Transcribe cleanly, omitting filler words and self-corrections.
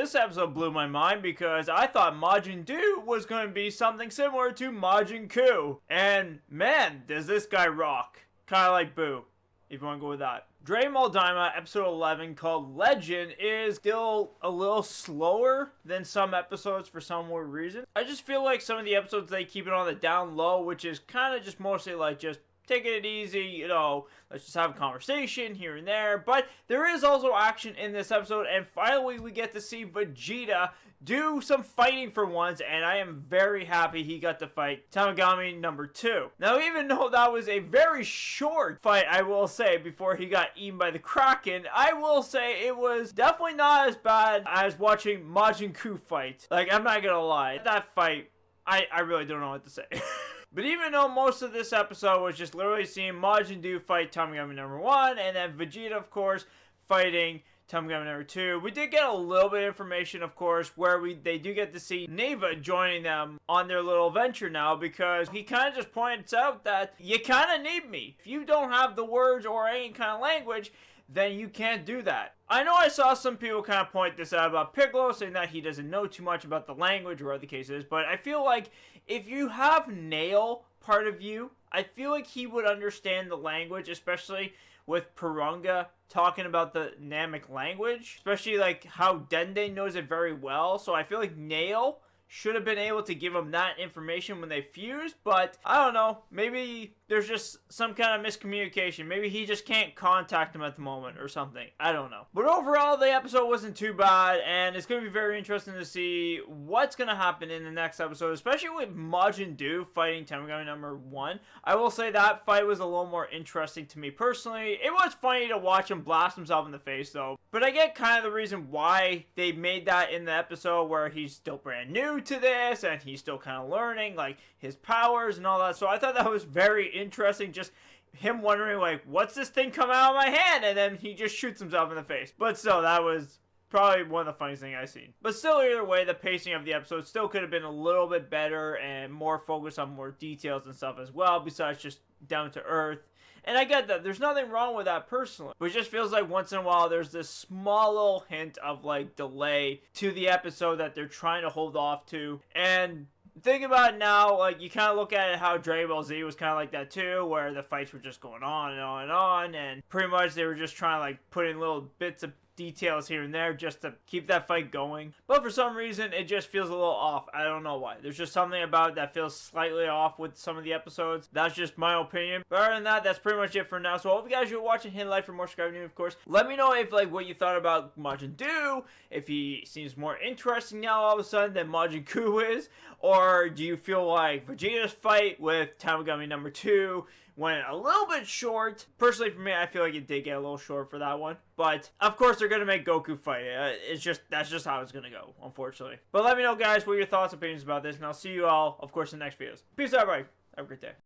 this episode blew my mind because I thought Majin Buu was going to be something similar to Majin Buu. And man, does this guy rock. Kind of like Buu, if you want to go with that. Dragonball Daima episode 11 called Legend is still a little slower than some episodes for some weird reason. I just feel like some of the episodes they keep it on the down low, which is kind of just mostly like just taking it easy, you know, let's just have a conversation here and there. But there is also action in this episode, and finally we get to see Vegeta do some fighting for once, and I am very happy he got to fight Tamagami number 2. Now, even though that was a very short fight, I will say, before he got eaten by the Kraken, I will say it was definitely not as bad as watching Majin Buu fight. Like, I'm not gonna lie, that fight, I really don't know what to say. But even though most of this episode was just literally seeing Majin Buu fight Tamagami number 1, and then Vegeta, of course, fighting Tamagami number 2, we did get a little bit of information, of course, where they do get to see Neva joining them on their little venture now, because he kind of just points out that you kind of need me. If you don't have the words or any kind of language, then you can't do that. I know I saw some people kind of point this out about Piccolo, saying that he doesn't know too much about the language or other cases, but I feel like if you have Nail part of you, I feel like he would understand the language, especially with Purunga talking about the Namek language, especially like how Dende knows it very well. So I feel like Nail should have been able to give him that information when they fused, but I don't know, maybe there's just some kind of miscommunication. Maybe he just can't contact him at the moment or something. I don't know. But overall, the episode wasn't too bad, and it's going to be very interesting to see what's going to happen in the next episode, especially with Majin Buu fighting Tamagami number 1. I will say that fight was a little more interesting to me personally. It was funny to watch him blast himself in the face, though. But I get kind of the reason why they made that in the episode, where he's still brand new to this, and he's still kind of learning, like, his powers and all that. So I thought that was very interesting, just him wondering, like, what's this thing coming out of my hand? And then he just shoots himself in the face. But still, that was probably one of the funniest things I've seen. But still, either way, the pacing of the episode still could have been a little bit better and more focused on more details and stuff as well, besides just down to earth. And I get that. There's nothing wrong with that personally. But it just feels like once in a while there's this small little hint of like delay to the episode that they're trying to hold off to. And think about it now, like you kind of look at it how Dragon Ball Z was kind of like that too, where the fights were just going on and on and on. And pretty much they were just trying to like put in little bits of details here and there just to keep that fight going. But for some reason, it just feels a little off. I don't know why. There's just something about it that feels slightly off with some of the episodes. That's just my opinion. But other than that, that's pretty much it for now. So I hope you guys are watching, hit like for more, subscribe to me, of course. Let me know if like what you thought about Majin Buu, if he seems more interesting now all of a sudden than Majin Buu is, or do you feel like Vegeta's fight with Tamagami number 2 went a little bit short? Personally, for me, I feel like it did get a little short for that one. But of course, they're gonna make Goku fight. That's just how it's gonna go, unfortunately. But let me know, guys, what your thoughts, opinions about this, and I'll see you all, of course, in the next videos. Peace out, everybody. Have a great day.